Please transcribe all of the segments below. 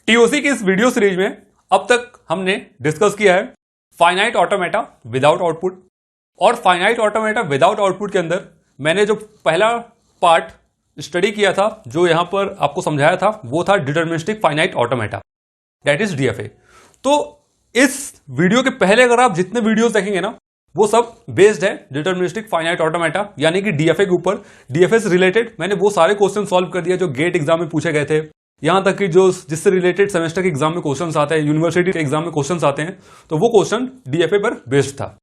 TOC की इस video series में अब तक हमने डिस्कस किया है फाइनाइट ऑटोमेटा विदाउट आउटपुट। और फाइनाइट ऑटोमेटा विदाउट आउटपुट के अंदर मैंने जो पहला पार्ट स्टडी किया था, जो यहां पर आपको समझाया था, वो था deterministic finite automata, that is DFA. तो इस वीडियो के पहले अगर आप जितने वीडियोस देखेंगे ना, वो सब बेस्ड है डिटरमिनिस्टिक फाइनाइट ऑटोमेटा यानी कि डीएफए के ऊपर। डीएफए से रिलेटेड मैंने वो सारे क्वेश्चन सॉल्व कर दिया जो गेट एग्जाम में पूछे गए थे, यहां तक कि जो जिससे रिलेटेड सेमेस्टर के एग्जाम में क्वेश्चंस आते हैं, यूनिवर्सिटी के एग्जाम में क्वेश्चंस आते हैं, तो वो क्वेश्चन डीएफए पर बेस्ड था।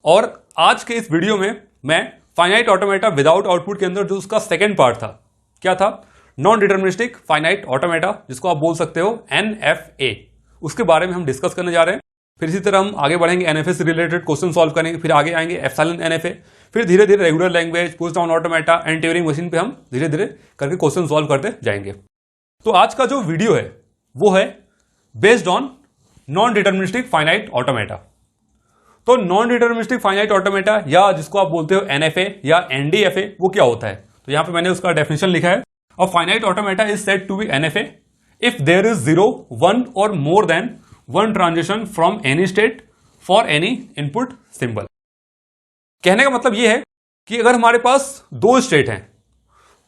और आज के इस वीडियो में मैं फाइनाइट ऑटोमेटा विदाउट आउटपुट के अंदर जो उसका सेकेंड पार्ट था, क्या था, नॉन डिटरमिनिस्टिक फाइनाइट ऑटोमेटा, जिसको आप बोल सकते हो एनएफए, उसके बारे में हम डिस्कस करने जा रहे हैं। फिर इसी तरह हम आगे बढ़ेंगे, एनएफए से रिलेटेड क्वेश्चन सॉल्व करेंगे, फिर आगे आएंगे एप्सिलॉन एनएफए, फिर धीरे धीरे regular language, push down automata and Turing machine पे हम धीरे धीरे करके क्वेश्चन सॉल्व करते जाएंगे। तो आज का जो वीडियो है वो है based on non deterministic finite automata. तो नॉन डिटरमिनिस्टिक फाइनाइट ऑटोमेटा या जिसको आप बोलते हो एनएफए या एनडीएफए, वो क्या होता है? तो यहां पे मैंने उसका डेफिनेशन लिखा है। A finite automata is said to be NFA if there is 0, 1 और more than 1 transition from any state for any input symbol. कहने का मतलब यह है कि अगर हमारे पास दो स्टेट हैं,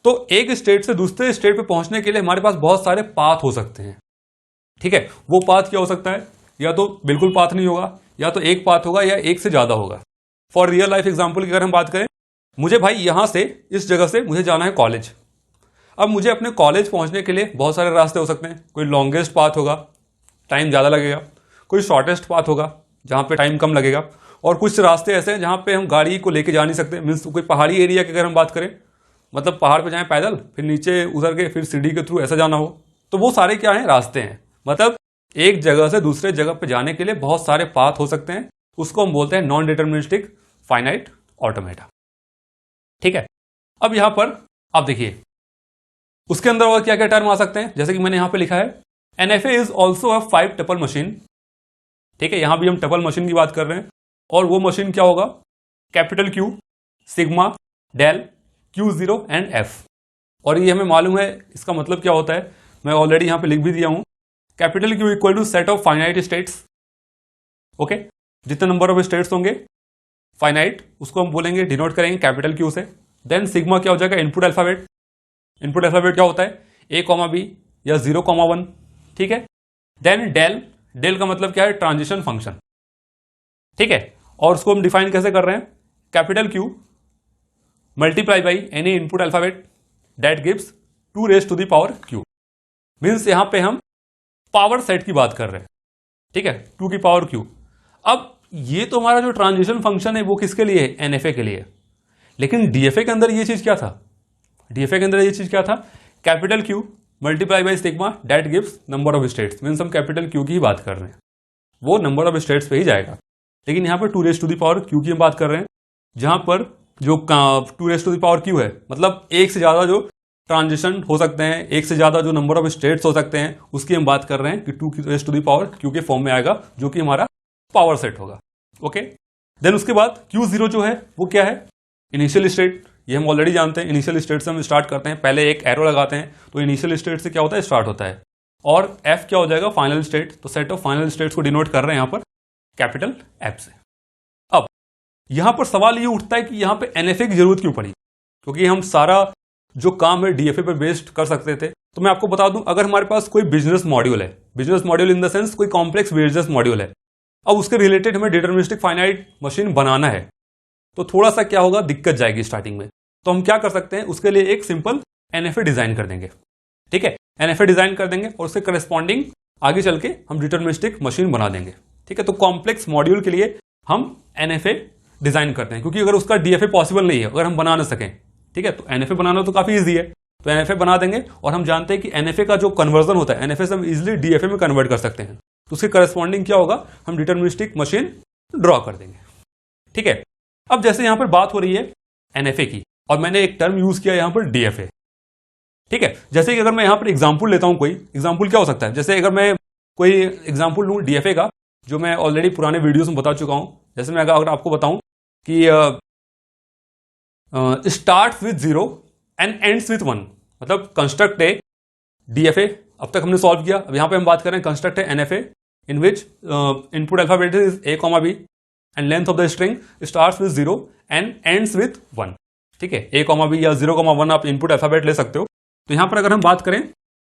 तो एक स्टेट से दूसरे स्टेट पे पहुंचने के लिए हमारे पास बहुत सारे पाथ हो सकते हैं। ठीक है, वो पाथ क्या हो सकता है? या तो बिल्कुल पाथ नहीं होगा, या तो एक पाथ होगा, या एक से ज्यादा होगा। फॉर रियल लाइफ एग्जांपल की अगर हम बात करें, मुझे भाई यहां से, इस जगह से मुझे जाना है कॉलेज। अब मुझे अपने कॉलेज पहुंचने के लिए बहुत सारे रास्ते हो सकते हैं। कोई लॉन्गेस्ट पाथ होगा, टाइम ज्यादा लगेगा, कोई शॉर्टेस्ट पाथ होगा जहां पे टाइम कम लगेगा, और कुछ रास्ते ऐसे हैं जहां पे हम गाड़ी को लेके जा नहीं सकते। मीन्स कोई पहाड़ी एरिया की अगर हम बात करें, मतलब पहाड़ पे जाएं पैदल, फिर नीचे उतर के फिर सीढ़ी के थ्रू ऐसा जाना हो, तो वो सारे क्या हैं? रास्ते हैं। मतलब एक जगह से दूसरे जगह पे जाने के लिए बहुत सारे पाथ हो सकते हैं। उसको हम बोलते हैं नॉन डिटरमिनिस्टिक फाइनाइट ऑटोमेटा। ठीक है, अब यहां पर आप देखिए उसके अंदर और क्या क्या टर्म आ सकते हैं। जैसे कि मैंने यहां पे लिखा है, NFA is also a 5 tuple machine. ठीक है, यहां भी हम टपल मशीन की बात कर रहे हैं, और वो मशीन क्या होगा? Capital Q, sigma, del, Q0 and F। और ये हमें मालूम है इसका मतलब क्या होता है, मैं ऑलरेडी यहां पे लिख भी दिया हूं। Capital Q equal to set of finite states. Okay, जितने नंबर ऑफ स्टेट्स होंगे फाइनाइट, उसको हम बोलेंगे, डिनोट करेंगे कैपिटल Q से। देन सिग्मा क्या हो जाएगा? Input alphabet. इनपुट अल्फाबेट क्या होता है? A, B या 0, 1। ठीक है, देन डेल, डेल का मतलब क्या है? Transition function. ठीक है, और उसको हम डिफाइन कैसे कर रहे हैं? Capital Q multiply by any input alphabet that gives 2 raise to the power Q। Means यहां पे हम पावर सेट की बात कर रहे हैं। ठीक है, 2 की पावर Q। अब ये तो हमारा जो ट्रांजिशन फंक्शन है वो किसके लिए है? एनएफए के लिए। लेकिन डीएफए के अंदर ये चीज क्या था? डीएफए के अंदर ये चीज क्या था? Capital Q multiply by sigma that gives number of states. Means हम कैपिटल Q की ही बात कर रहे हैं, वो नंबर ऑफ स्टेट्स पे ही जाएगा। लेकिन यहां पर 2 raise to the power Q की हम बात कर रहे हैं, जहां पर जो 2 raise to the power Q है, मतलब एक से ज्यादा जो ट्रांजिशन हो सकते हैं, एक से ज्यादा जो नंबर ऑफ स्टेट्स हो सकते हैं, उसकी हम बात कर रहे हैं कि 2 raise to the power Q के फॉर्म में आएगा, जो कि हमारा पावर सेट होगा। ओके, देन उसके बाद Q0 जो है वो क्या है? Initial state. ये हम ऑलरेडी जानते हैं, इनिशियल स्टेट से हम स्टार्ट करते हैं, पहले एक एरो लगाते हैं, तो इनिशियल स्टेट से क्या होता है? स्टार्ट होता है। और F क्या हो जाएगा? Final state. तो सेट ऑफ फाइनल स्टेट्स को डिनोट कर रहे हैं यहां पर कैपिटल F से। यहां पर सवाल ये उठता है कि यहां पे एनएफए की जरूरत क्यों पड़ी? क्योंकि हम सारा जो काम है डीएफए पे बेस्ड कर सकते थे। तो मैं आपको बता दूं, अगर हमारे पास कोई बिजनेस मॉड्यूल है, business module in the sense कोई कॉम्प्लेक्स बिजनेस मॉड्यूल है, अब उसके रिलेटेड हमें डिटरमिनिस्टिक फाइनाइट मशीन बनाना है, तो थोड़ा सा क्या होगा? दिक्कत जाएगी स्टार्टिंग में। तो हम क्या कर सकते हैं? उसके लिए एक सिंपल एनएफए डिजाइन कर देंगे। ठीक है, एनएफए डिजाइन कर देंगे और उससे करस्पॉन्डिंग आगे चल के हम डिटरमिनिस्टिक मशीन बना देंगे। ठीक है, तो कॉम्प्लेक्स मॉड्यूल के लिए हम एनएफए डिजाइन करते हैं, क्योंकि अगर उसका डीएफए पॉसिबल नहीं है, अगर हम बना ना सकें, ठीक है, तो एनएफए बनाना तो काफी इजी है। तो एनएफए बना देंगे, और हम जानते हैं कि एनएफए का जो कन्वर्जन होता है, एनएफए से हम इजीली डीएफए में कन्वर्ट कर सकते हैं। तो उसके करस्पॉन्डिंग क्या होगा? हम डिटरमिनिस्टिक मशीन ड्रॉ कर देंगे। ठीक है, अब जैसे यहां पर बात हो रही है एनएफए की, और मैंने एक टर्म यूज किया यहां पर डीएफए। ठीक है, जैसे कि अगर मैं यहां पर एग्जाम्पल लेता हूं, कोई एग्जाम्पल क्या हो सकता है? जैसे अगर मैं कोई एग्जाम्पल लूं डीएफए का, जो मैं ऑलरेडी पुराने वीडियोस में बता चुका हूं। जैसे मैं अगर आपको बताऊं कि start with 0 and ends with 1, मतलब कंस्ट्रक्ट ए डीएफए अब तक हमने सॉल्व किया। अब यहां पे हम बात करें कंस्ट्रक्ट है NFA in which input alphabet is A, B and length of the string starts with 0 and ends with 1। ठीक है, A, B या 0, 1 आप इनपुट अल्फाबेट ले सकते हो। तो यहां पर अगर हम बात करें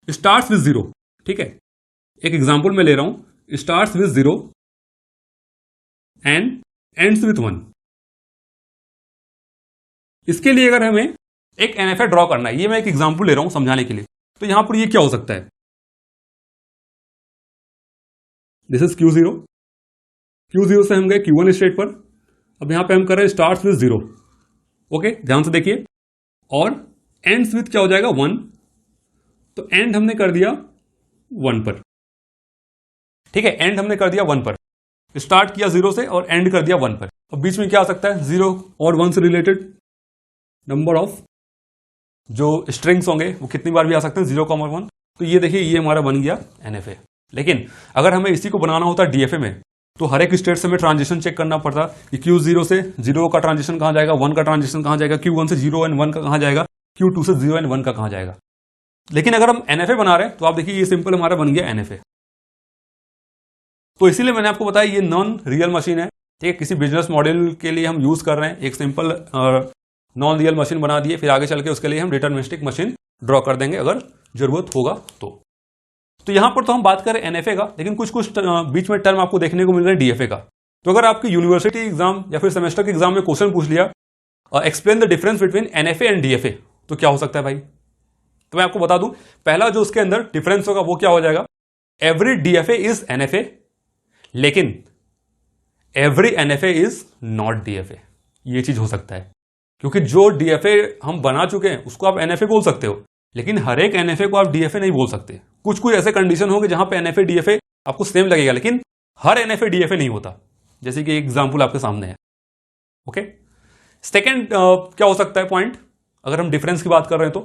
स्टार्ट्स विद 0, ठीक है, एक एग्जांपल मैं ले रहा हूं, starts with 0 and ends with 1। इसके लिए अगर हमें एक NFA ड्रॉ करना है, ये मैं एक एग्जांपल ले रहा हूं समझाने के लिए, तो यहां पर ये क्या हो सकता है, दिस इज Q0, Q0 से हम गए Q1 स्टेट पर। अब यहां पे हम कर रहे हैं स्टार्ट्स विद 0, ओके, ध्यान से देखिए, और एंड्स विद क्या हो जाएगा 1, तो एंड हमने कर दिया 1 पर। ठीक है, एंड हमने कर दिया 1 पर, स्टार्ट किया 0 से और एंड कर दिया 1 पर। अब बीच में क्या आ सकता है, 0 और 1 से रिलेटेड नंबर ऑफ जो स्ट्रिंग्स होंगे वो कितनी बार भी आ सकते हैं, 0, 1। तो ये देखिए, ये हमारा बन गया NFA। लेकिन अगर हमें इसी को बनाना होता DFA में, तो हर एक स्टेट से हमें ट्रांजिशन चेक करना पड़ता कि Q0 से 0 का ट्रांजिशन कहां जाएगा, 1 का ट्रांजिशन कहां जाएगा, Q1 से 0 एंड 1 का कहां जाएगा, Q2 से 0 एंड 1 का कहां जाएगा। लेकिन अगर हम NFA बना रहे हैं तो आप देखिए, ये सिंपल हमारा बन गया NFA। तो इसीलिए मैंने आपको बताया ये नॉन रियल मशीन है। ठीक है, किसी बिजनेस मॉडल के लिए हम यूज कर रहे हैं, एक सिंपल नॉन रियल मशीन बना दिए, फिर आगे चल के उसके लिए हम डिटरमिनिस्टिक मशीन ड्रॉ कर देंगे अगर जरूरत होगा तो यहां पर तो हम बात करें NFA का, लेकिन कुछ बीच में टर्म आपको देखने को मिल रहा है DFA का। तो अगर आपकी यूनिवर्सिटी एग्जाम या फिर सेमेस्टर के एग्जाम में क्वेश्चन पूछ लिया explain the difference between NFA and DFA, तो क्या हो सकता है भाई। तो मैं आपको बता दूं, पहला जो उसके अंदर डिफरेंस होगा वो क्या हो जाएगा, एवरी DFA इज NFA, लेकिन every NFA is not DFA। ये चीज हो सकता है, क्योंकि जो DFA हम बना चुके हैं उसको आप NFA बोल सकते हो, लेकिन हर एक NFA को आप DFA नहीं बोल सकते। कुछ ऐसे कंडीशन होंगे जहां पे NFA DFA आपको सेम लगेगा, लेकिन हर NFA DFA नहीं होता, जैसे कि एक एग्जांपल आपके सामने है। ओके, सेकंड क्या हो सकता है पॉइंट, अगर हम डिफरेंस की बात कर रहे हैं तो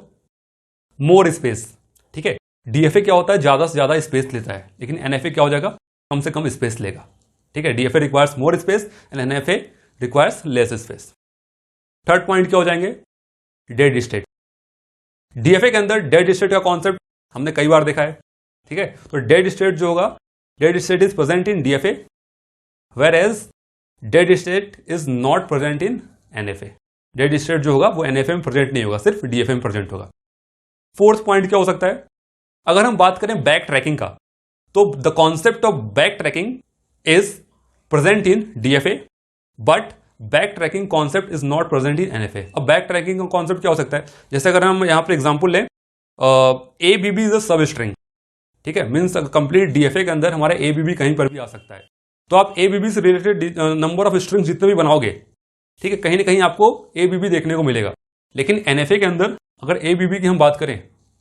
मोर स्पेस। ठीक है, DFA क्या होता है, ज्यादा से ज्यादा स्पेस लेता है, लेकिन NFA क्या हो जाएगा, कम से कम स्पेस लेगा। ठीक है, DFA requires more space and NFA requires less space. Third point क्या हो जाएंगे, डेड स्टेट। DFA के अंदर डेड स्टेट का कॉन्सेप्ट हमने कई बार देखा है। ठीक है, तो डेड स्टेट जो होगा, dead state is present in DFA where as dead state is not present in NFA। Dead state जो होगा वो NFA में प्रेजेंट नहीं होगा, सिर्फ DFA में प्रेजेंट होगा। फोर्थ पॉइंट क्या हो सकता है, अगर हम बात करें बैक ट्रैकिंग का, तो the concept of back tracking is present in DFA but back tracking concept is not present in NFA। अब बैक ट्रैकिंग का कॉन्सेप्ट क्या हो सकता है, जैसे अगर हम यहां पर एग्जांपल लें, ABB इज अ सब स्ट्रिंग। ठीक है, मींस कंप्लीट DFA के अंदर हमारा ABB कहीं पर भी आ सकता है। तो आप ABB से रिलेटेड नंबर ऑफ स्ट्रिंग जितने भी बनाओगे, ठीक है, कहीं ना कहीं आपको ABB देखने को मिलेगा। लेकिन NFA के अंदर अगर ABB की हम बात करें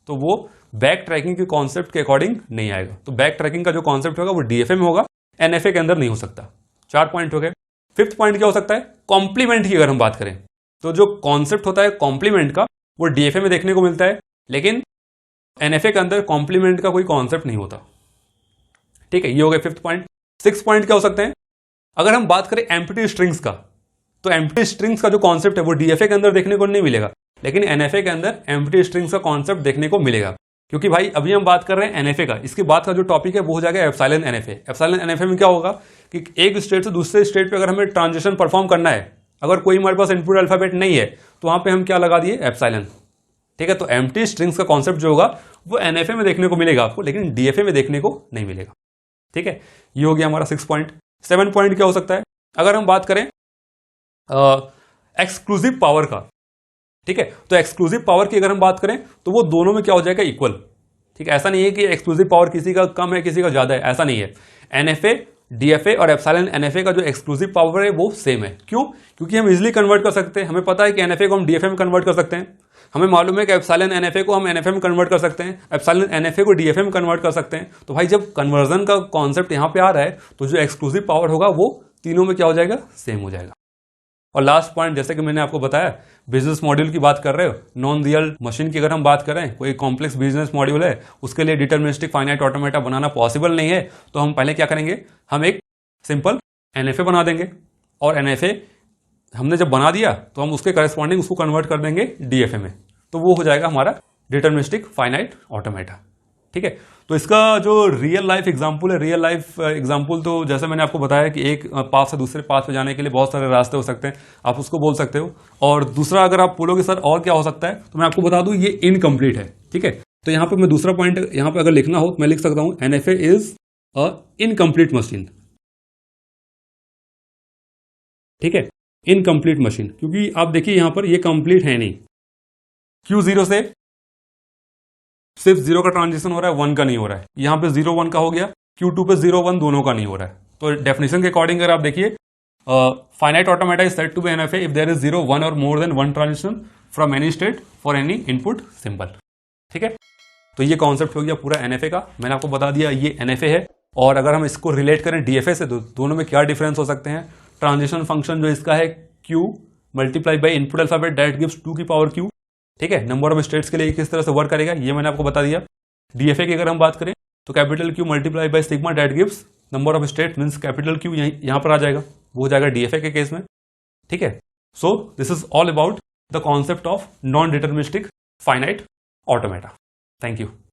तो वो बैक ट्रैकिंग के कॉन्सेप्ट के अकॉर्डिंग नहीं आएगा। तो बैक ट्रैकिंग का जो कॉन्सेप्ट होगा वो DFA में होगा, NFA के अंदर नहीं हो सकता। 4 पॉइंट हो गए। फिफ्थ पॉइंट क्या हो सकता है, कॉम्प्लीमेंट की अगर हम बात करें तो जो कॉन्सेप्ट होता है कॉम्प्लीमेंट का वो DFA में देखने को मिलता है, लेकिन NFA के अंदर कॉम्प्लीमेंट का कोई कॉन्सेप्ट नहीं होता। ठीक है, ये हो गया फिफ्थ पॉइंट। सिक्स पॉइंट क्या हो सकते हैं, अगर हम बात करें एम्प्टी स्ट्रिंग्स का, तो एम्प्टी स्ट्रिंग्स का जो कॉन्सेप्ट है वो DFA के अंदर देखने को नहीं मिलेगा, लेकिन NFA के अंदर एम्प्टी स्ट्रिंग्स का कॉन्सेप्ट देखने को मिलेगा। क्योंकि भाई अभी हम बात कर रहे हैं NFA का, इसके बाद का जो टॉपिक है वो हो जाएगा एप्सिलॉन NFA। एप्सिलॉन NFA में क्या होगा कि एक स्टेट से दूसरे स्टेट पे अगर हमें ट्रांजिशन परफॉर्म करना है, अगर कोई हमारे पास इनपुट अल्फाबेट नहीं है तो वहां पे हम क्या लगा दिए, एप्सिलॉन। ठीक है, तो एम्प्टी स्ट्रिंग्स का कॉन्सेप्ट जो होगा वो NFA में देखने को मिलेगा आपको, लेकिन DFA में देखने को नहीं मिलेगा। ठीक है, ये हो गया हमारा 6 पॉइंट। 7 पॉइंट क्या हो सकता है, अगर हम बात करें एक्सक्लूसिव पावर का। ठीक है, तो एक्सक्लूसिव पावर की अगर हम बात करें तो वो दोनों में क्या हो जाएगा, इक्वल। ठीक है, ऐसा नहीं है कि एक्सक्लूसिव पावर किसी का कम है किसी का ज्यादा है, ऐसा नहीं है। NFA, DFA और एप्सिलॉन NFA का जो एक्सक्लूसिव पावर है वो सेम है। क्यों, क्योंकि हम इजिली कन्वर्ट कर सकते हैं। हमें पता है कि NFA को हम DFA में कन्वर्ट कर सकते हैं, हमें मालूम है कि एप्सिलॉन NFA को हम NFA में कन्वर्ट कर सकते हैं, एप्सिलॉन NFA को DFA में कन्वर्ट कर सकते हैं। तो भाई जब कन्वर्जन का कॉन्सेप्ट यहां पे आ रहा है तो जो एक्सक्लूसिव पावर होगा वो तीनों में क्या हो जाएगा, सेम हो जाएगा। और लास्ट पॉइंट, जैसे कि मैंने आपको बताया, बिजनेस मॉड्यूल की बात कर रहे हो, नॉन रियल मशीन की अगर हम बात करें, कोई कॉम्प्लेक्स बिजनेस मॉड्यूल है, उसके लिए डिटरमिनिस्टिक फाइनाइट ऑटोमेटा बनाना पॉसिबल नहीं है, तो हम पहले क्या करेंगे, हम एक सिंपल NFA बना देंगे, और NFA हमने जब बना दिया तो हम उसके करस्पॉन्डिंग उसको कन्वर्ट कर देंगे DFA में, तो वो हो जाएगा हमारा डिटरमिनिस्टिक फाइनाइट ऑटोमेटा। ठीक है। तो इसका जो रियल लाइफ एग्जांपल है, रियल लाइफ एग्जांपल तो जैसे मैंने आपको बताया कि एक पाथ से दूसरे पाथ पे जाने के लिए बहुत सारे रास्ते हो सकते हैं, आप उसको बोल सकते हो। और दूसरा अगर आप बोलोगे सर और क्या हो सकता है, तो मैं आपको बता दूं ये इनकम्प्लीट है, ठीक है। तो यहां पे मैं दूसरा पॉइंट यहां पे अगर लिखना हो मैं लिख सकता हूं NFA is a incomplete machine, ठीक है, इनकम्प्लीट मशीन, क्योंकि आप देखिए यहां पर ये कंप्लीट है नहीं। Q0 से सिर्फ 0 का ट्रांजिशन हो रहा है, 1 का नहीं हो रहा है। यहां पे 0 1 का हो गया, Q2 पे 0 1 दोनों का नहीं हो रहा है। तो डेफिनेशन के अकॉर्डिंग अगर आप देखिए finite automata is said to be NFA if there is 0 1 और more than 1 transition from any state for any input symbol, ठीक है। तो ये कॉन्सेप्ट हो गया पूरा एनएफए का, मैंने आपको बता दिया ये एनएफए है। और अगर हम इसको रिलेट करें डीएफए से तो दोनों में क्या डिफरेंस हो सकते हैं। ट्रांजिशन फंक्शन जो इसका है Q multiply by input alphabet that gives 2 की पावर Q, ठीक है। नंबर ऑफ स्टेट्स के लिए किस तरह से वर्क करेगा ये मैंने आपको बता दिया। डीएफए की अगर हम बात करें तो capital Q multiply by sigma that gives number of state means capital Q यहां पर आ जाएगा, वो हो जाएगा डीएफए के केस में, ठीक है। So this is all about the concept of non deterministic finite automata. Thank you.